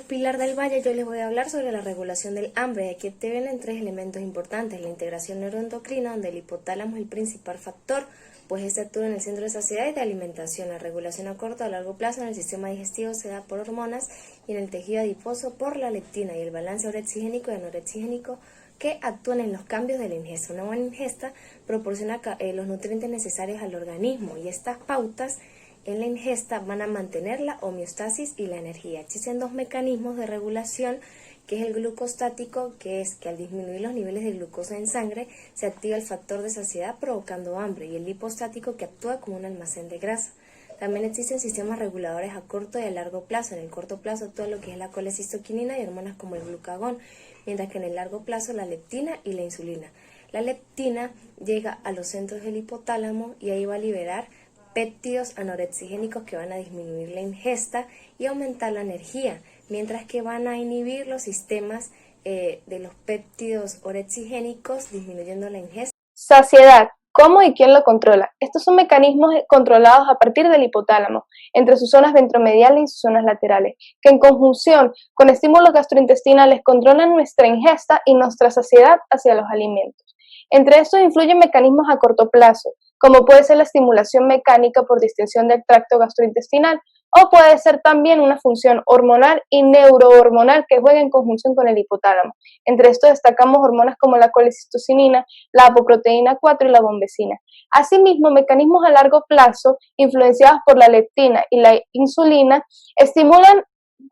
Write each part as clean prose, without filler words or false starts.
Pilar del Valle, yo les voy a hablar sobre la regulación del hambre. Aquí te vienen tres elementos importantes: la integración neuroendocrina, donde el hipotálamo es el principal factor, pues este actúa en el centro de saciedad y de alimentación. La regulación a corto o a largo plazo en el sistema digestivo se da por hormonas y en el tejido adiposo por la leptina, y el balance orexigénico y anorexigénico que actúan en los cambios de la ingesta. Una buena ingesta proporciona los nutrientes necesarios al organismo, y estas pautas en la ingesta van a mantener la homeostasis y la energía. Existen dos mecanismos de regulación, que es el glucostático, que es que al disminuir los niveles de glucosa en sangre se activa el factor de saciedad provocando hambre, y el lipostático, que actúa como un almacén de grasa. También existen sistemas reguladores a corto y a largo plazo. En el corto plazo actúa lo que es la colecistoquinina y hormonas como el glucagón, mientras que en el largo plazo la leptina y la insulina. La leptina llega a los centros del hipotálamo y ahí va a liberar péptidos anorexigénicos que van a disminuir la ingesta y aumentar la energía, mientras que van a inhibir los sistemas de los péptidos orexigénicos, disminuyendo la ingesta. Saciedad. ¿Cómo y quién lo controla? Estos son mecanismos controlados a partir del hipotálamo, entre sus zonas ventromediales y sus zonas laterales, que en conjunción con estímulos gastrointestinales controlan nuestra ingesta y nuestra saciedad hacia los alimentos. Entre estos influyen mecanismos a corto plazo, como puede ser la estimulación mecánica por distensión del tracto gastrointestinal, o puede ser también una función hormonal y neurohormonal que juega en conjunción con el hipotálamo. Entre estos destacamos hormonas como la colecistocinina, la apoproteína 4 y la bombecina. Asimismo, mecanismos a largo plazo, influenciados por la leptina y la insulina, estimulan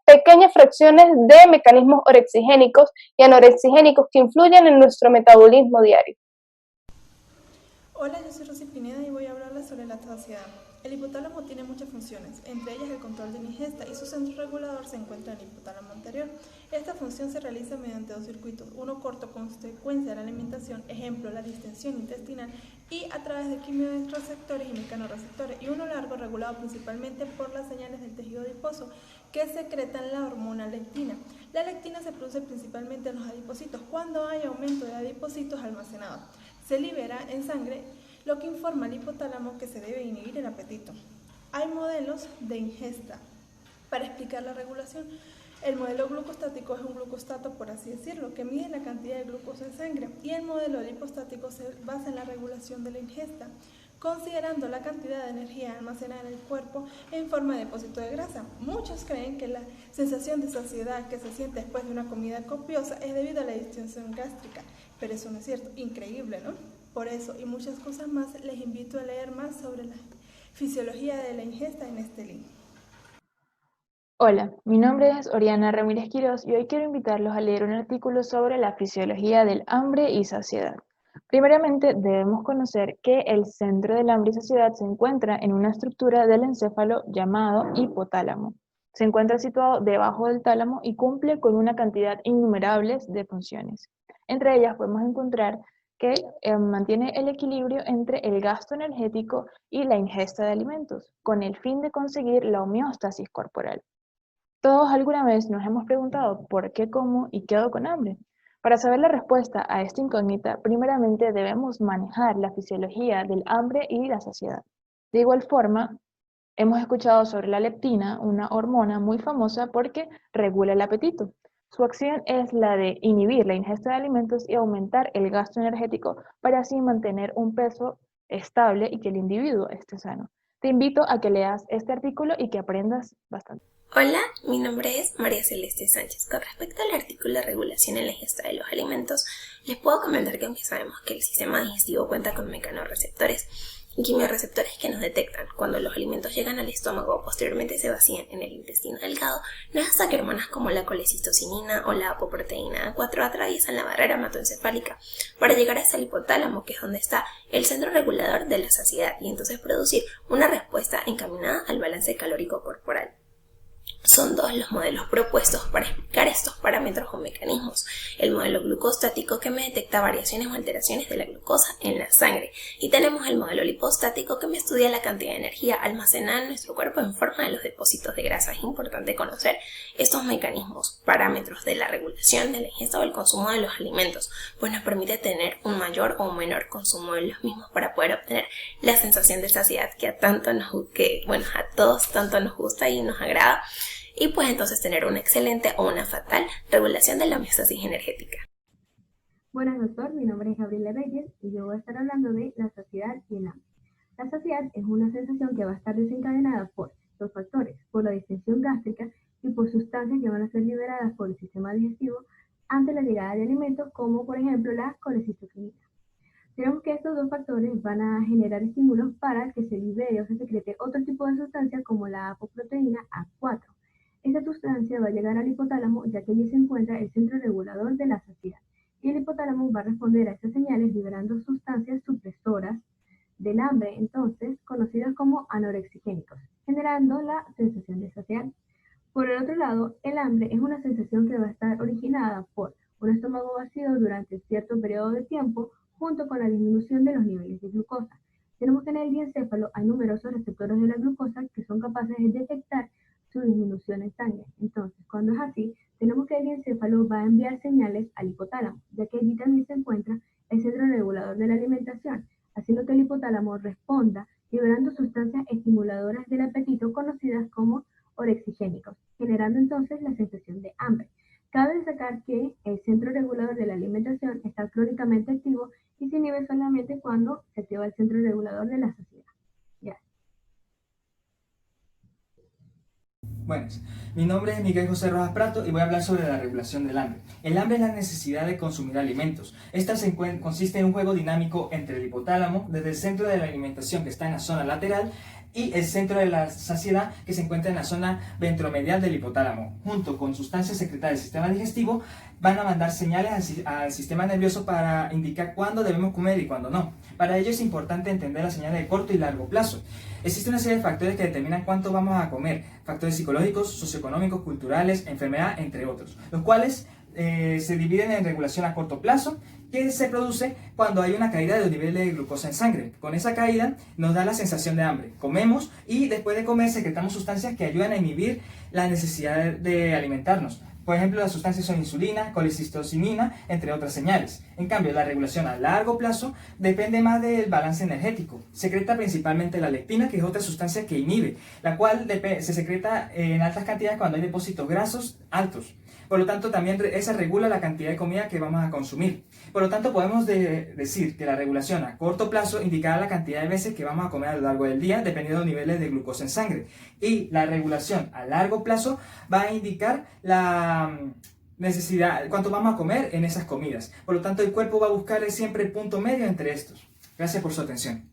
pequeñas fracciones de mecanismos orexigénicos y anorexigénicos que influyen en nuestro metabolismo diario. Hola, yo soy Rosy Pineda y voy a hablarles sobre la saciedad. El hipotálamo tiene muchas funciones, entre ellas el control de la ingesta, y su centro regulador se encuentra en el hipotálamo anterior. Esta función se realiza mediante dos circuitos, uno corto consecuencia de la alimentación, ejemplo la distensión intestinal, y a través de quimioreceptores y mecanorreceptores, y uno largo regulado principalmente por las señales del tejido adiposo que secretan la hormona leptina. La leptina se produce principalmente en los adipocitos cuando hay aumento de adipocitos almacenados. Se libera en sangre, lo que informa al hipotálamo que se debe inhibir el apetito. Hay modelos de ingesta para explicar la regulación. El modelo glucostático es un glucostato, por así decirlo, que mide la cantidad de glucosa en sangre, y el modelo lipostático se basa en la regulación de la ingesta, considerando la cantidad de energía almacenada en el cuerpo en forma de depósito de grasa. Muchos creen que la sensación de saciedad que se siente después de una comida copiosa es debido a la distensión gástrica, pero eso no es cierto. Increíble, ¿no? Por eso y muchas cosas más, les invito a leer más sobre la fisiología de la ingesta en este link. Hola, mi nombre es Oriana Ramírez Quirós y hoy quiero invitarlos a leer un artículo sobre la fisiología del hambre y saciedad. Primeramente, debemos conocer que el centro del hambre y saciedad se encuentra en una estructura del encéfalo llamado hipotálamo. Se encuentra situado debajo del tálamo y cumple con una cantidad innumerable de funciones. Entre ellas podemos encontrar que mantiene el equilibrio entre el gasto energético y la ingesta de alimentos, con el fin de conseguir la homeostasis corporal. Todos alguna vez nos hemos preguntado por qué como y quedo con hambre. Para saber la respuesta a esta incógnita, primeramente debemos manejar la fisiología del hambre y la saciedad. De igual forma, hemos escuchado sobre la leptina, una hormona muy famosa porque regula el apetito. Su acción es la de inhibir la ingesta de alimentos y aumentar el gasto energético para así mantener un peso estable y que el individuo esté sano. Te invito a que leas este artículo y que aprendas bastante. Hola, mi nombre es María Celeste Sánchez. Con respecto al artículo de regulación en la ingesta de los alimentos, les puedo comentar que aunque sabemos que el sistema digestivo cuenta con mecanorreceptores y quimioreceptores que nos detectan cuando los alimentos llegan al estómago o posteriormente se vacían en el intestino delgado, no es hasta que hormonas como la colecistocinina o la apoproteína 4 atraviesan la barrera hematoencefálica para llegar hasta el hipotálamo, que es donde está el centro regulador de la saciedad, y entonces producir una respuesta encaminada al balance calórico corporal. Son dos los modelos propuestos para explicar estos parámetros o mecanismos. El modelo glucostático, que me detecta variaciones o alteraciones de la glucosa en la sangre, y tenemos el modelo lipostático, que me estudia la cantidad de energía almacenada en nuestro cuerpo en forma de los depósitos de grasa. Es importante conocer estos mecanismos, parámetros de la regulación de la ingesta o el consumo de los alimentos, pues nos permite tener un mayor o un menor consumo de los mismos para poder obtener la sensación de saciedad que a todos tanto nos gusta y nos agrada. y pues entonces tener una excelente o una fatal regulación de la homeostasis energética. Buenas, doctor. Mi nombre es Gabriela Reyes y yo voy a estar hablando de la saciedad y el hambre. La saciedad es una sensación que va a estar desencadenada por dos factores, por la distensión gástrica y por sustancias que van a ser liberadas por el sistema digestivo ante la llegada de alimentos como por ejemplo la colecitoquinina. Tenemos que estos dos factores van a generar estímulos para que se libere o se secrete otro tipo de sustancia como la apoproteína A4. Esta sustancia va a llegar al hipotálamo ya que allí se encuentra el centro regulador de la saciedad. Y el hipotálamo va a responder a esas señales liberando sustancias supresoras del hambre, entonces conocidas como anorexigénicos, generando la sensación de saciedad. Por el otro lado, el hambre es una sensación que va a estar originada por un estómago vacío durante cierto periodo de tiempo, junto con la disminución de los niveles de glucosa. Tenemos que en el diencéfalo hay numerosos receptores de la glucosa que son capaces de detectar su disminución en sangre. Entonces, cuando es así, tenemos que el diencéfalo va a enviar señales al hipotálamo, ya que allí también se encuentra el centro regulador de la alimentación, haciendo que el hipotálamo responda liberando sustancias estimuladoras del apetito conocidas como orexigénicos, generando entonces la sensación de hambre. Cabe destacar que el centro regulador de la alimentación está crónicamente activo y se inhibe solamente cuando se activa el centro regulador de la saciedad. Gracias. Buenas, mi nombre es Miguel José Rojas Prato y voy a hablar sobre la regulación del hambre. El hambre es la necesidad de consumir alimentos. Esta consiste en un juego dinámico entre el hipotálamo, desde el centro de la alimentación que está en la zona lateral, y el centro de la saciedad que se encuentra en la zona ventromedial del hipotálamo. Junto con sustancias secretadas del sistema digestivo, van a mandar señales al sistema nervioso para indicar cuándo debemos comer y cuándo no. Para ello es importante entender las señales de corto y largo plazo. Existe una serie de factores que determinan cuánto vamos a comer, factores psicológicos, socioeconómicos, culturales, enfermedad, entre otros, los cuales se dividen en regulación a corto plazo, que se produce cuando hay una caída de los niveles de glucosa en sangre. Con esa caída nos da la sensación de hambre. Comemos y después de comer secretamos sustancias que ayudan a inhibir la necesidad de alimentarnos. Por ejemplo, las sustancias son insulina, colecistocinina, entre otras señales. En cambio, la regulación a largo plazo depende más del balance energético. Secreta principalmente la leptina, que es otra sustancia que inhibe, la cual se secreta en altas cantidades cuando hay depósitos grasos altos. Por lo tanto, también esa regula la cantidad de comida que vamos a consumir. Por lo tanto, podemos decir que la regulación a corto plazo indicará la cantidad de veces que vamos a comer a lo largo del día, dependiendo de los niveles de glucosa en sangre. Y la regulación a largo plazo va a indicar la necesidad, cuánto vamos a comer en esas comidas. Por lo tanto, el cuerpo va a buscar siempre el punto medio entre estos. Gracias por su atención.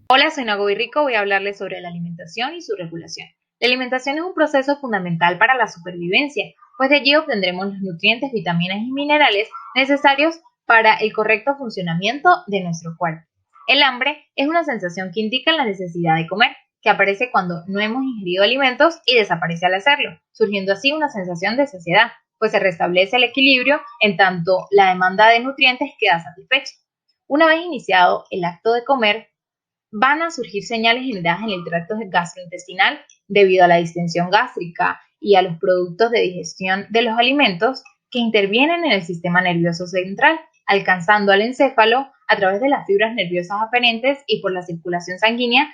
Hola, soy Nagoy Rico, voy a hablarles sobre la alimentación y su regulación. La alimentación es un proceso fundamental para la supervivencia, pues de allí obtendremos los nutrientes, vitaminas y minerales necesarios para el correcto funcionamiento de nuestro cuerpo. El hambre es una sensación que indica la necesidad de comer, que aparece cuando no hemos ingerido alimentos y desaparece al hacerlo, surgiendo así una sensación de saciedad, pues se restablece el equilibrio en tanto la demanda de nutrientes queda satisfecha. Una vez iniciado el acto de comer, van a surgir señales generadas en el tracto gastrointestinal debido a la distensión gástrica y a los productos de digestión de los alimentos que intervienen en el sistema nervioso central, alcanzando al encéfalo a través de las fibras nerviosas aferentes y por la circulación sanguínea,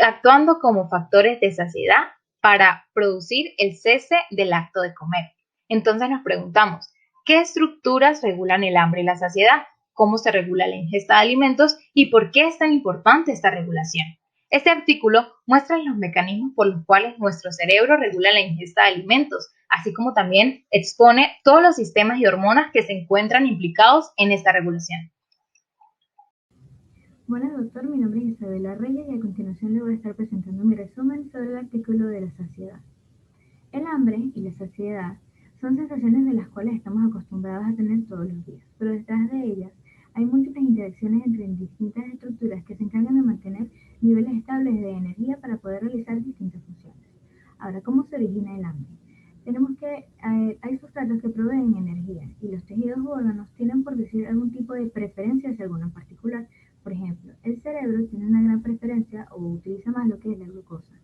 actuando como factores de saciedad para producir el cese del acto de comer. Entonces nos preguntamos, ¿qué estructuras regulan el hambre y la saciedad? ¿Cómo se regula la ingesta de alimentos y por qué es tan importante esta regulación? Este artículo muestra los mecanismos por los cuales nuestro cerebro regula la ingesta de alimentos, así como también expone todos los sistemas y hormonas que se encuentran implicados en esta regulación. Buenas, doctor. Mi nombre es Isabela Reyes y a continuación le voy a estar presentando mi resumen sobre el artículo de la saciedad. El hambre y la saciedad son sensaciones de las cuales estamos acostumbrados a tener todos los días, pero detrás de ellas hay múltiples interacciones entre distintas estructuras que se encargan de mantener niveles estables de energía para poder realizar distintas funciones. Ahora, ¿cómo se origina el hambre? Tenemos que hay sustratos que proveen energía y los tejidos u órganos tienen, por decir, algún tipo de preferencia hacia alguno en particular. Por ejemplo, el cerebro tiene una gran preferencia o utiliza más lo que es la glucosa.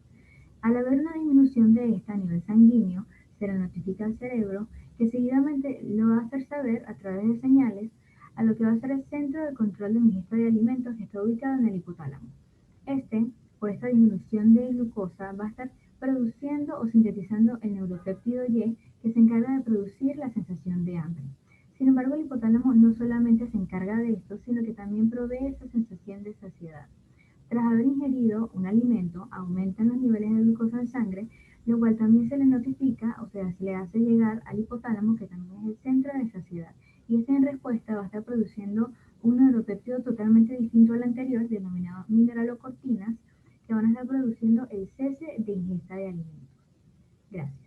Al haber una disminución de esta a nivel sanguíneo, se le notifica al cerebro que seguidamente lo va a hacer saber a través de señales a lo que va a ser el centro de control de ingesta de alimentos que está ubicado en el hipotálamo. Por esta disminución de glucosa, va a estar produciendo o sintetizando el neuropéptido Y, que se encarga de producir la sensación de hambre. Sin embargo, el hipotálamo no solamente se encarga de esto, sino que también provee esa sensación de saciedad. Tras haber ingerido un alimento, aumentan los niveles de glucosa en sangre, lo cual también se le notifica, o sea, se le hace llegar al hipotálamo, que también es el centro de saciedad. Y este en respuesta va a estar produciendo un neuropéptido totalmente distinto al anterior, denominado mineralocortinas, que van a estar produciendo el cese de ingesta de alimentos. Gracias.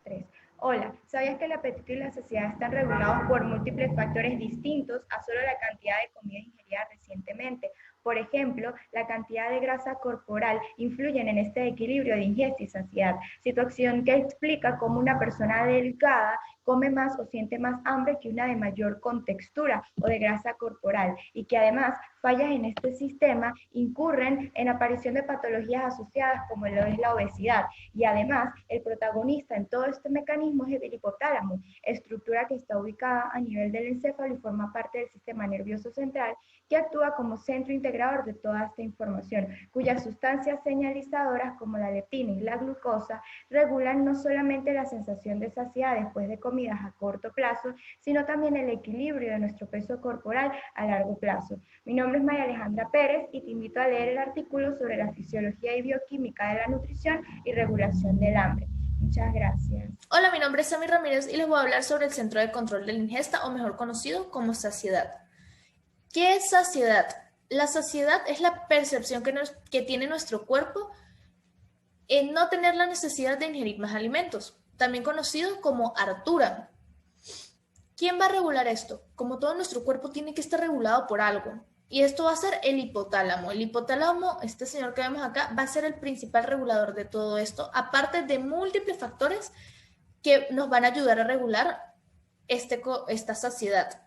3. Hola, ¿sabías que el apetito y la saciedad están regulados por múltiples factores distintos a solo la cantidad de comida ingerida recientemente? Por ejemplo, la cantidad de grasa corporal influyen en este equilibrio de ingesta y saciedad, situación que explica cómo una persona delgada come más o siente más hambre que una de mayor contextura o de grasa corporal, y que además fallas en este sistema incurren en aparición de patologías asociadas como lo es la obesidad, y además el protagonista en todo este mecanismo es el hipotálamo, estructura que está ubicada a nivel del encéfalo y forma parte del sistema nervioso central, que actúa como centro integrador de toda esta información, cuyas sustancias señalizadoras como la leptina y la glucosa regulan no solamente la sensación de saciedad después de comidas a corto plazo, sino también el equilibrio de nuestro peso corporal a largo plazo. Mi nombre es María Alejandra Pérez y te invito a leer el artículo sobre la fisiología y bioquímica de la nutrición y regulación del hambre. Muchas gracias. Hola, mi nombre es Sammy Ramírez y les voy a hablar sobre el Centro de Control de la Ingesta, o mejor conocido como saciedad. ¿Qué es saciedad? La saciedad es la percepción que tiene nuestro cuerpo en no tener la necesidad de ingerir más alimentos, también conocido como hartura. ¿Quién va a regular esto? Como todo nuestro cuerpo tiene que estar regulado por algo, y esto va a ser el hipotálamo. El hipotálamo, este señor que vemos acá, va a ser el principal regulador de todo esto, aparte de múltiples factores que nos van a ayudar a regular esta saciedad.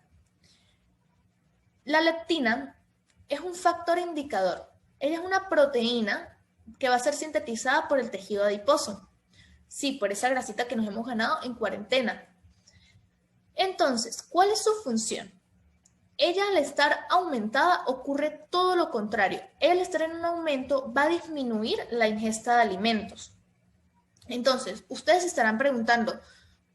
La leptina es un factor indicador. Ella es una proteína que va a ser sintetizada por el tejido adiposo. Sí, por esa grasita que nos hemos ganado en cuarentena. Entonces, ¿cuál es su función? Ella, al estar aumentada, ocurre todo lo contrario. Ella, al estar en un aumento, va a disminuir la ingesta de alimentos. Entonces, ustedes estarán preguntando,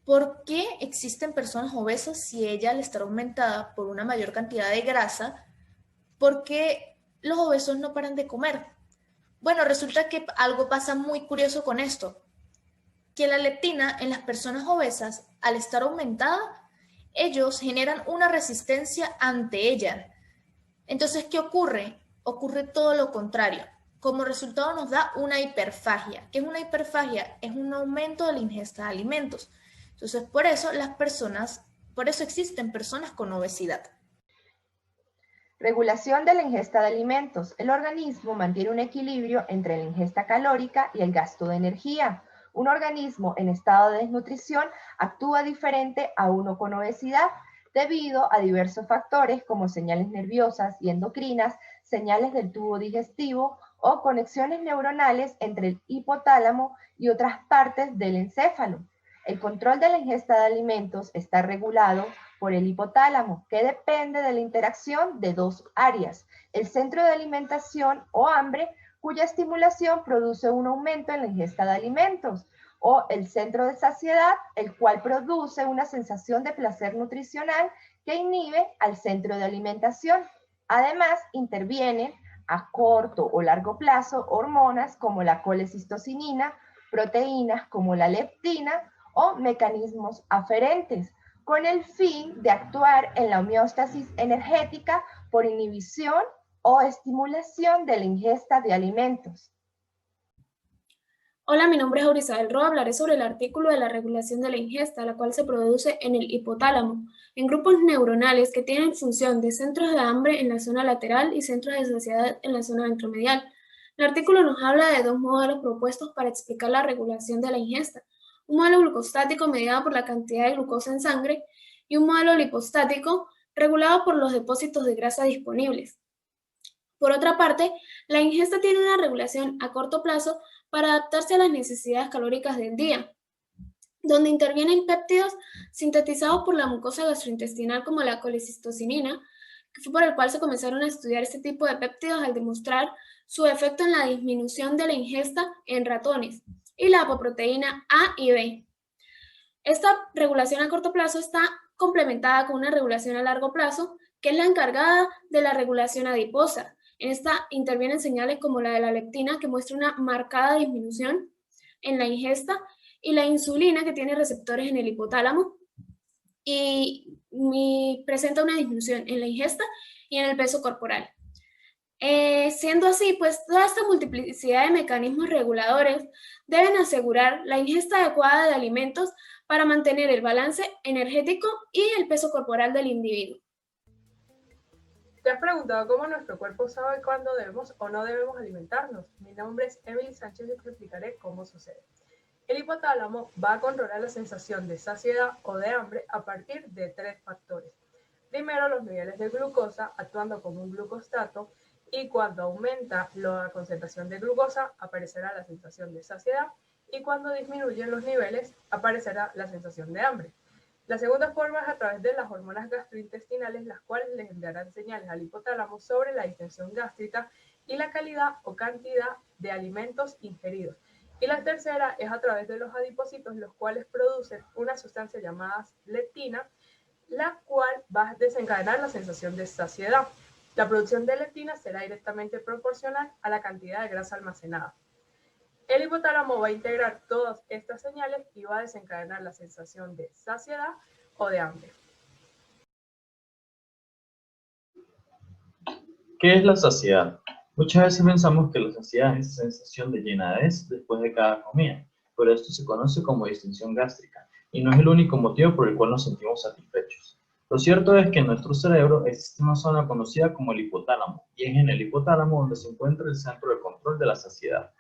¿por qué existen personas obesas si ella, al estar aumentada por una mayor cantidad de grasa, por qué los obesos no paran de comer? Bueno, resulta que algo pasa muy curioso con esto, que la leptina en las personas obesas, al estar aumentada, ellos generan una resistencia ante ella. Entonces, ¿qué ocurre? Ocurre todo lo contrario. Como resultado nos da una hiperfagia. ¿Qué es una hiperfagia? Es un aumento de la ingesta de alimentos. Entonces, por eso existen personas con obesidad. Regulación de la ingesta de alimentos. El organismo mantiene un equilibrio entre la ingesta calórica y el gasto de energía. Un organismo en estado de desnutrición actúa diferente a uno con obesidad debido a diversos factores como señales nerviosas y endocrinas, señales del tubo digestivo o conexiones neuronales entre el hipotálamo y otras partes del encéfalo. El control de la ingesta de alimentos está regulado por el hipotálamo, que depende de la interacción de dos áreas: el centro de alimentación o hambre, cuya estimulación produce un aumento en la ingesta de alimentos, o el centro de saciedad, el cual produce una sensación de placer nutricional que inhibe al centro de alimentación. Además, intervienen a corto o largo plazo hormonas como la colecistocinina, proteínas como la leptina o mecanismos aferentes, con el fin de actuar en la homeostasis energética por inhibición o estimulación de la ingesta de alimentos. Hola, mi nombre es Aurisabel Roa. Hablaré sobre el artículo de la regulación de la ingesta, la cual se produce en el hipotálamo, en grupos neuronales que tienen función de centros de hambre en la zona lateral y centros de saciedad en la zona ventromedial. El artículo nos habla de dos modelos propuestos para explicar la regulación de la ingesta: un modelo glucostático mediado por la cantidad de glucosa en sangre y un modelo lipostático regulado por los depósitos de grasa disponibles. Por otra parte, la ingesta tiene una regulación a corto plazo para adaptarse a las necesidades calóricas del día, donde intervienen péptidos sintetizados por la mucosa gastrointestinal como la colecistocinina, que fue por el cual se comenzaron a estudiar este tipo de péptidos al demostrar su efecto en la disminución de la ingesta en ratones. y la apoproteína A y B. Esta regulación a corto plazo está complementada con una regulación a largo plazo, que es la encargada de la regulación adiposa. En esta intervienen señales como la de la leptina, que muestra una marcada disminución en la ingesta, y la insulina, que tiene receptores en el hipotálamo, y presenta una disminución en la ingesta y en el peso corporal. Siendo así, pues toda esta multiplicidad de mecanismos reguladores deben asegurar la ingesta adecuada de alimentos para mantener el balance energético y el peso corporal del individuo. ¿Te has preguntado cómo nuestro cuerpo sabe cuándo debemos o no debemos alimentarnos? Mi nombre es Emily Sánchez y te explicaré cómo sucede. El hipotálamo va a controlar la sensación de saciedad o de hambre a partir de 3 factores. Primero, los niveles de glucosa actuando como un glucostato, y cuando aumenta la concentración de glucosa aparecerá la sensación de saciedad, y cuando disminuyen los niveles aparecerá la sensación de hambre. La segunda forma es a través de las hormonas gastrointestinales, las cuales les enviarán señales al hipotálamo sobre la distensión gástrica y la calidad o cantidad de alimentos ingeridos. Y la tercera es a través de los adipocitos, los cuales producen una sustancia llamada leptina, la cual va a desencadenar la sensación de saciedad. La producción de leptina será directamente proporcional a la cantidad de grasa almacenada. El hipotálamo va a integrar todas estas señales y va a desencadenar la sensación de saciedad o de hambre. ¿Qué es la saciedad? Muchas veces pensamos que la saciedad es esa sensación de llenadez después de cada comida, pero esto se conoce como distensión gástrica y no es el único motivo por el cual nos sentimos satisfechos. Lo cierto es que en nuestro cerebro existe una zona conocida como el hipotálamo, y es en el hipotálamo donde se encuentra el centro de control de la saciedad.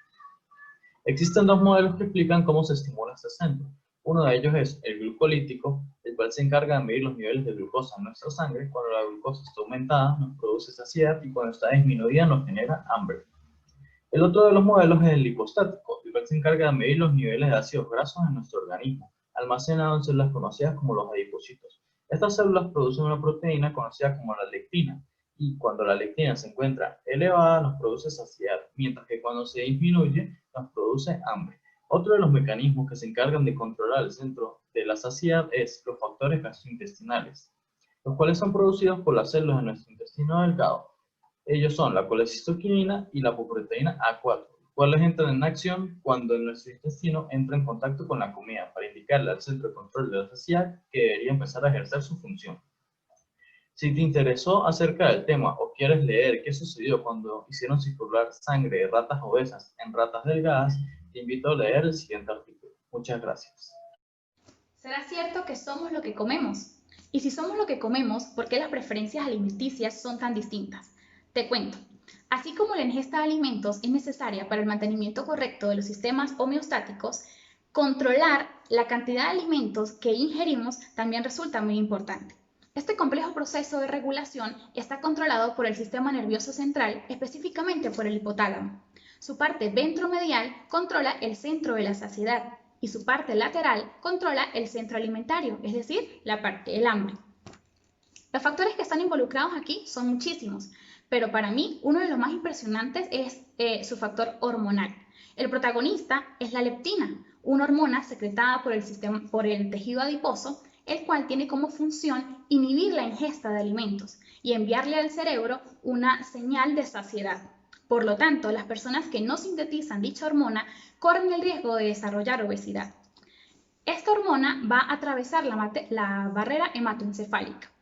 Existen dos modelos que explican cómo se estimula este centro. Uno de ellos es el glucolítico, el cual se encarga de medir los niveles de glucosa en nuestra sangre. Cuando la glucosa está aumentada nos produce saciedad y cuando está disminuida nos genera hambre. El otro de los modelos es el lipostático, el cual se encarga de medir los niveles de ácidos grasos en nuestro organismo, almacenados en células conocidas como los adipocitos. Estas células producen una proteína conocida como la lectina, y cuando la lectina se encuentra elevada nos produce saciedad, mientras que cuando se disminuye nos produce hambre. Otro de los mecanismos que se encargan de controlar el centro de la saciedad es los factores gastrointestinales, los cuales son producidos por las células de nuestro intestino delgado. Ellos son la colecistoquinina y la apoproteína A4, los cuales entran en acción cuando nuestro intestino entra en contacto con la comida para indicarle al centro de control de la saciedad que debería empezar a ejercer su función. Si te interesó acerca del tema o quieres leer qué sucedió cuando hicieron circular sangre de ratas obesas en ratas delgadas, te invito a leer el siguiente artículo. Muchas gracias. ¿Será cierto que somos lo que comemos? Y si somos lo que comemos, ¿por qué las preferencias alimenticias son tan distintas? Te cuento. Así como la ingesta de alimentos es necesaria para el mantenimiento correcto de los sistemas homeostáticos, controlar la cantidad de alimentos que ingerimos también resulta muy importante. Este complejo proceso de regulación está controlado por el sistema nervioso central, específicamente por el hipotálamo. Su parte ventromedial controla el centro de la saciedad y su parte lateral controla el centro alimentario, es decir, la parte del hambre. Los factores que están involucrados aquí son muchísimos, pero para mí uno de los más impresionantes es su factor hormonal. El protagonista es la leptina, una hormona secretada por el tejido adiposo, el cual tiene como función inhibir la ingesta de alimentos y enviarle al cerebro una señal de saciedad. Por lo tanto, las personas que no sintetizan dicha hormona corren el riesgo de desarrollar obesidad. Esta hormona va a atravesar la barrera hematoencefálica.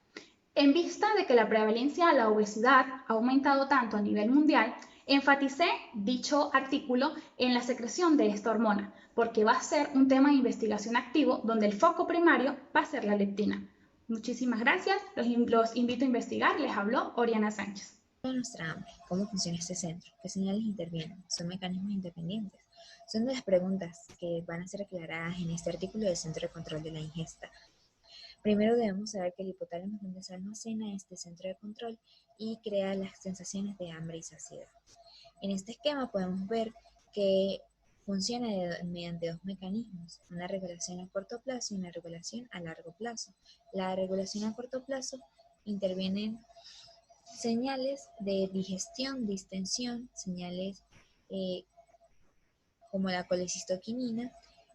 En vista de que la prevalencia a la obesidad ha aumentado tanto a nivel mundial, enfaticé dicho artículo en la secreción de esta hormona, porque va a ser un tema de investigación activo donde el foco primario va a ser la leptina. Muchísimas gracias, los invito a investigar. Les habló Oriana Sánchez. Nuestra hambre, ¿cómo funciona este centro? ¿Qué señales intervienen? ¿Son mecanismos independientes? Son de las preguntas que van a ser aclaradas en este artículo del Centro de Control de la Ingesta. Primero debemos saber que el hipotálamo es donde se almacena este centro de control y crea las sensaciones de hambre y saciedad. En este esquema podemos ver que funciona mediante dos mecanismos, una regulación a corto plazo y una regulación a largo plazo. La regulación a corto plazo intervienen señales de digestión, distensión, señales como la colecistoquinina,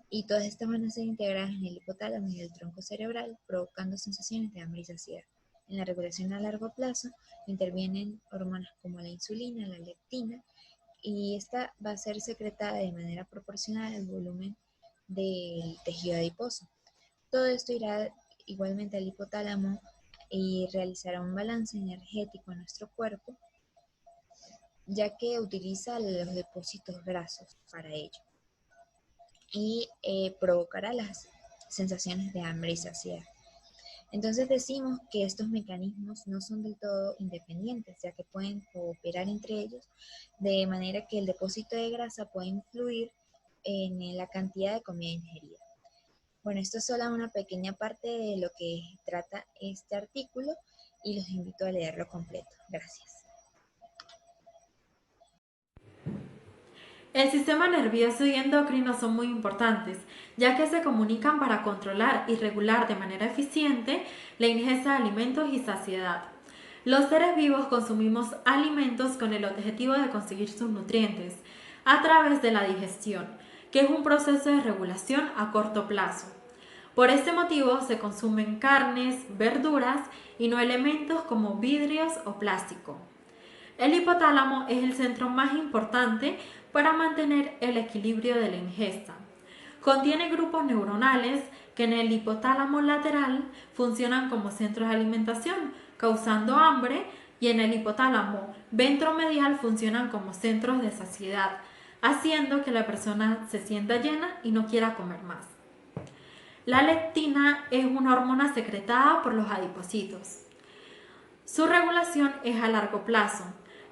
y todas estas van a ser integradas en el hipotálamo y el tronco cerebral, provocando sensaciones de hambre y saciedad. En la regulación a largo plazo intervienen hormonas como la insulina, la leptina, y esta va a ser secretada de manera proporcional al volumen del tejido adiposo. Todo esto irá igualmente al hipotálamo y realizará un balance energético en nuestro cuerpo, ya que utiliza los depósitos grasos para ello, y provocará las sensaciones de hambre y saciedad. Entonces decimos que estos mecanismos no son del todo independientes, ya que pueden cooperar entre ellos, de manera que el depósito de grasa puede influir en la cantidad de comida ingerida. Bueno, esto es solo una pequeña parte de lo que trata este artículo y los invito a leerlo completo. Gracias. El sistema nervioso y endocrino son muy importantes, ya que se comunican para controlar y regular de manera eficiente la ingesta de alimentos y saciedad. Los seres vivos consumimos alimentos con el objetivo de conseguir sus nutrientes a través de la digestión, que es un proceso de regulación a corto plazo. Por este motivo se consumen carnes, verduras y no elementos como vidrios o plástico. El hipotálamo es el centro más importante para mantener el equilibrio de la ingesta. Contiene grupos neuronales que en el hipotálamo lateral funcionan como centros de alimentación, causando hambre, y en el hipotálamo ventromedial funcionan como centros de saciedad, haciendo que la persona se sienta llena y no quiera comer más. La leptina es una hormona secretada por los adipocitos. Su regulación es a largo plazo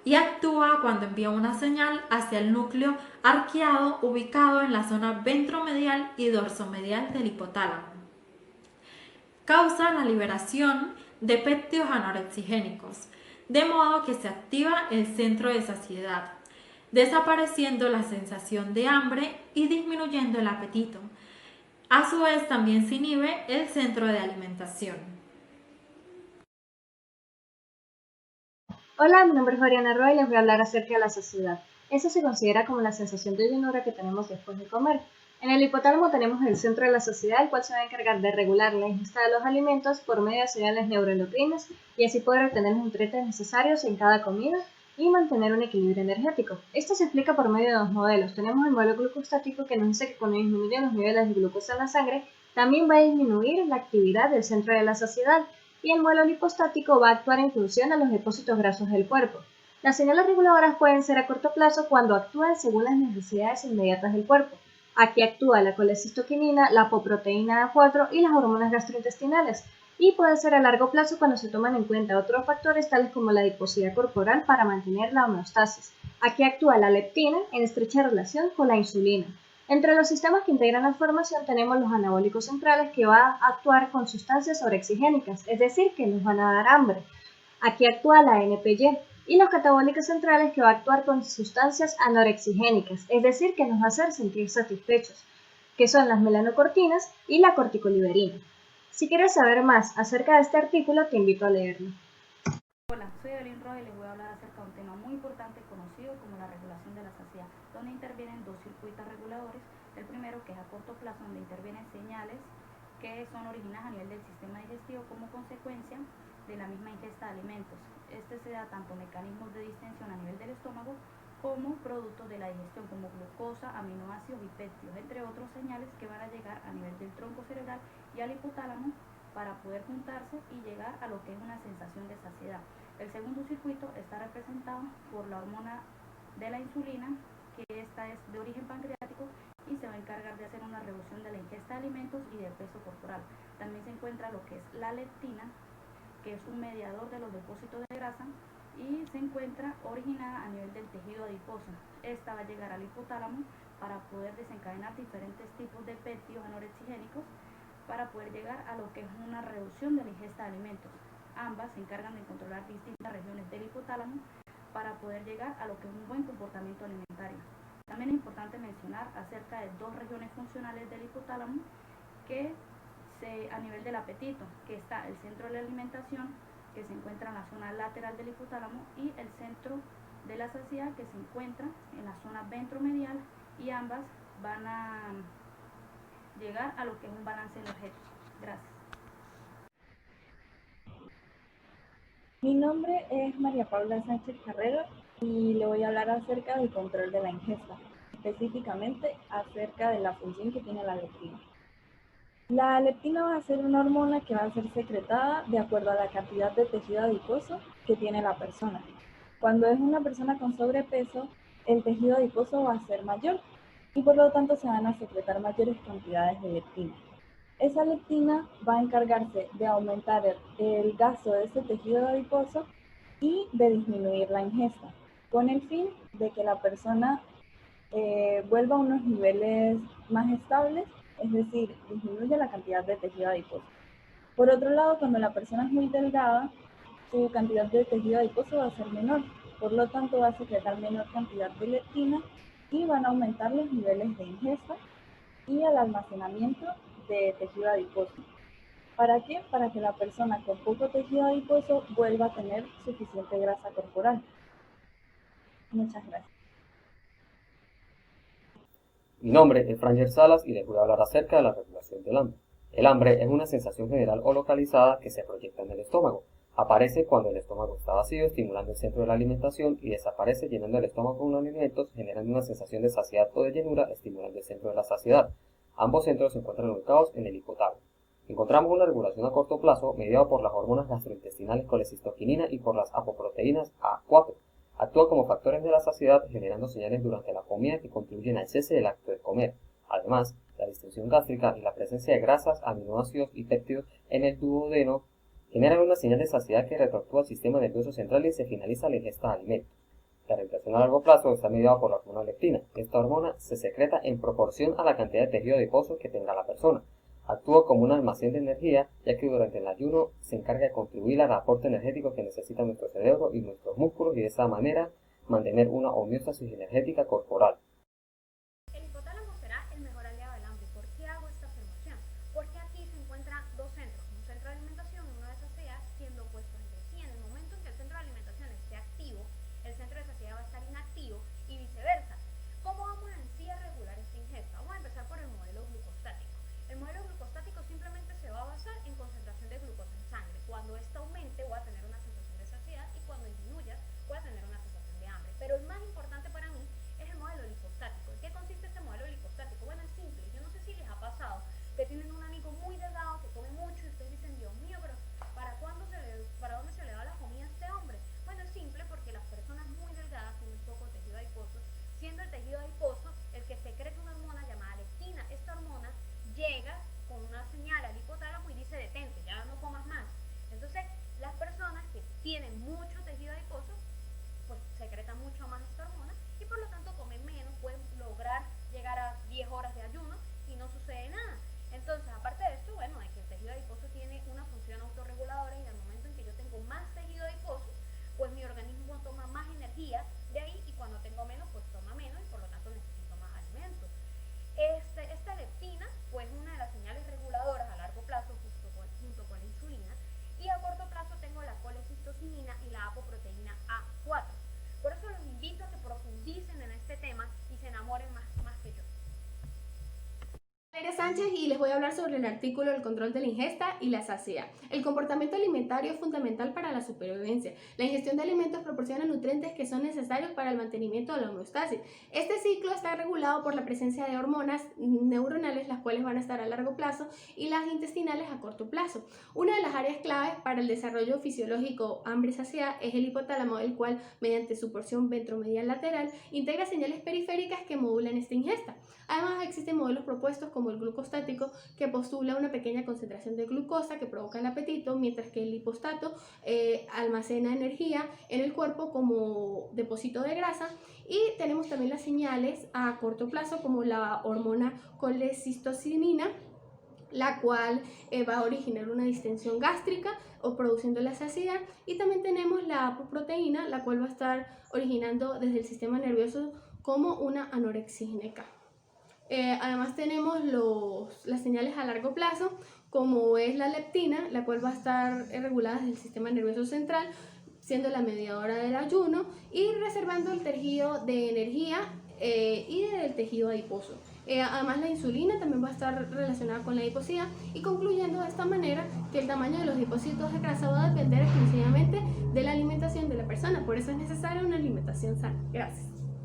y actúa cuando envía una señal hacia el núcleo arqueado ubicado en la zona ventromedial y dorsomedial del hipotálamo. Causa la liberación de péptidos anorexigénicos, de modo que se activa el centro de saciedad, desapareciendo la sensación de hambre y disminuyendo el apetito. A su vez también se inhibe el centro de alimentación. Hola, mi nombre es Oriana Roy y les voy a hablar acerca de la saciedad. Esta se considera como la sensación de llenura que tenemos después de comer. En el hipotálamo tenemos el centro de la saciedad, el cual se va a encargar de regular la ingesta de los alimentos por medio de señales neuroendocrinas y así poder obtener los nutrientes necesarios en cada comida y mantener un equilibrio energético. Esto se explica por medio de dos modelos. Tenemos el modelo glucostático, que nos dice que cuando disminuyen los niveles de glucosa en la sangre, también va a disminuir la actividad del centro de la saciedad, y el modelo lipostático va a actuar en función a los depósitos grasos del cuerpo. Las señales reguladoras pueden ser a corto plazo cuando actúan según las necesidades inmediatas del cuerpo. Aquí actúa la colecistoquinina, la apoproteína A4 y las hormonas gastrointestinales, y puede ser a largo plazo cuando se toman en cuenta otros factores tales como la adiposidad corporal para mantener la homeostasis. Aquí actúa la leptina en estrecha relación con la insulina. Entre los sistemas que integran la formación tenemos los anabólicos centrales, que van a actuar con sustancias sobreexigénicas, es decir, que nos van a dar hambre. Aquí actúa la NPY, y los catabólicos centrales, que va a actuar con sustancias anorexigénicas, es decir, que nos va a hacer sentir satisfechos, que son las melanocortinas y la corticoliberina. Si quieres saber más acerca de este artículo, te invito a leerlo. Hola, soy Evelyn Roy y les voy a hablar acerca de un tema muy importante conocido como la regulación de la saciedad, donde intervienen dos circuitos reguladores. El primero, que es a corto plazo, donde intervienen señales que son originadas a nivel del sistema digestivo como consecuencia de la misma ingesta de alimentos. Este se da tanto mecanismos de distensión a nivel del estómago como productos de la digestión como glucosa, aminoácidos y péptidos, entre otros señales que van a llegar a nivel del tronco cerebral y al hipotálamo para poder juntarse y llegar a lo que es una sensación de saciedad. El segundo circuito está representado por la hormona de la insulina, que esta es de origen pancreático y se va a encargar de hacer una reducción de la ingesta de alimentos y del peso corporal. También se encuentra lo que es la leptina, que es un mediador de los depósitos de grasa y se encuentra originada a nivel del tejido adiposo. Esta va a llegar al hipotálamo para poder desencadenar diferentes tipos de péptidos anorexigénicos para poder llegar a lo que es una reducción de la ingesta de alimentos. Ambas se encargan de controlar distintas regiones del hipotálamo para poder llegar a lo que es un buen comportamiento alimentario. También es importante mencionar acerca de dos regiones funcionales del hipotálamo que a nivel del apetito, que está el centro de la alimentación, que se encuentra en la zona lateral del hipotálamo, y el centro de la saciedad, que se encuentra en la zona ventromedial y ambas van a llegar a lo que es un balance energético. Gracias. Mi nombre es María Paula Sánchez Carrero y le voy a hablar acerca del control de la ingesta, específicamente acerca de la función que tiene la leptina. La leptina va a ser una hormona que va a ser secretada de acuerdo a la cantidad de tejido adiposo que tiene la persona. Cuando es una persona con sobrepeso, el tejido adiposo va a ser mayor y por lo tanto se van a secretar mayores cantidades de leptina. Esa leptina va a encargarse de aumentar el gasto de ese tejido adiposo y de disminuir la ingesta, con el fin de que la persona vuelva a unos niveles más estables, es decir, disminuye la cantidad de tejido adiposo. Por otro lado, cuando la persona es muy delgada, su cantidad de tejido adiposo va a ser menor, por lo tanto va a secretar menor cantidad de leptina y van a aumentar los niveles de ingesta y el almacenamiento de tejido adiposo. ¿Para qué? Para que la persona con poco tejido adiposo vuelva a tener suficiente grasa corporal. Muchas gracias. Mi nombre es Franger Salas y les voy a hablar acerca de la regulación del hambre. El hambre es una sensación general o localizada que se proyecta en el estómago. Aparece cuando el estómago está vacío, estimulando el centro de la alimentación, y desaparece llenando el estómago con alimentos, generando una sensación de saciedad o de llenura, estimulando el centro de la saciedad. Ambos centros se encuentran ubicados en el hipotálamo. Encontramos una regulación a corto plazo mediada por las hormonas gastrointestinales colecistoquinina y por las apoproteínas A4. Actúan como factores de la saciedad, generando señales durante la comida que contribuyen al cese del acto de comer. Además, la distensión gástrica y la presencia de grasas, aminoácidos y péptidos en el duodeno generan una señal de saciedad que retroactúa al sistema nervioso central y se finaliza la ingesta de alimentos. La regulación a largo plazo está mediada por la hormona leptina. Esta hormona se secreta en proporción a la cantidad de tejido adiposo que tenga la persona. Actúa como un almacén de energía, ya que durante el ayuno se encarga de contribuir al aporte energético que necesita nuestro cerebro y nuestros músculos y de esa manera mantener una homeostasis energética corporal. El hipotálamo será el mejor aliado del hambre. ¿Por qué hago esta afirmación? Porque aquí se encuentran dos centros, un centro de alimentación y uno de saciedad, siendo opuestos entre sí. En el momento en que el centro de alimentación esté activo, el centro de saciedad va a estar inactivo y viceversa. ¿Cómo vamos en sí a regular esta ingesta? Vamos a empezar por el modelo glucostático. El modelo glucostático simplemente se va a basar en concentración de glucosa en sangre. Cuando esta aumente voy a tener una sensación de saciedad y cuando disminuya voy a tener una sensación de hambre. Pero el más importante para mí es el modelo lipostático. ¿En qué consiste este modelo lipostático? Bueno, es simple. Yo no sé si les ha pasado que tienen un amigo muy delgado que come mucho y ustedes dicen, Dios mío, pero ¿para dónde se le va la comida a este hombre? Bueno, es simple porque las personas muy delgadas tienen poco tejido adiposo, siendo el tejido adiposo el que secreta una hormona llamada leptina. Esta hormona llega con una señal al hipotálamo y dice detente, ya no comas más. Entonces, las personas que tienen mucho tejido adiposo, pues secretan mucho más esta hormona y por lo tanto comen menos, pueden lograr llegar a 10 horas de ayuno y no sucede nada. Entonces, aparte de esto, bueno, es que el tejido adiposo tiene una función autorreguladora y en el momento en que yo tengo más tejido adiposo, pues mi organismo toma más energía de ahí y cuando tengo menos, pues toma menos y por lo tanto necesito más alimentos. Esta leptina, pues una de las señales reguladoras a largo plazo junto con la insulina, y a corto plazo tengo la colecistocinina y la apoproteína A4. Por eso los invito a que profundicen en este tema y se enamoren más que yo. Valeria Sánchez y les voy a hablar sobre el artículo del control de la ingesta y la saciedad. El comportamiento alimentario es fundamental para la supervivencia. La ingestión de alimentos proporciona nutrientes que son necesarios para el mantenimiento de la homeostasis. Este ciclo está regulado por la presencia de hormonas neuronales, las cuales van a estar a largo plazo, y las intestinales a corto plazo. Una de las áreas claves para el desarrollo fisiológico hambre-saciedad es el hipotálamo, el cual, mediante su porción ventromedial lateral, integra señales periféricas que modulan esta ingesta. Además, existen modelos propuestos como el glucostático, que postula una pequeña concentración de glucosa que provoca el apetito, mientras que el lipostato almacena energía en el cuerpo como depósito de grasa. Y tenemos también las señales a corto plazo como la hormona colecistocinina, la cual va a originar una distensión gástrica o produciendo la saciedad, y también tenemos la apoproteína, la cual va a estar originando desde el sistema nervioso como una anorexia gineca. Además tenemos las señales a largo plazo, como es la leptina, la cual va a estar regulada desde el sistema nervioso central, siendo la mediadora del ayuno y reservando el tejido de energía y del tejido adiposo. Además, la insulina también va a estar relacionada con la adiposidad, y concluyendo de esta manera que el tamaño de los depósitos de grasa va a depender exclusivamente de la alimentación de la persona. Por eso es necesaria una alimentación sana. Gracias.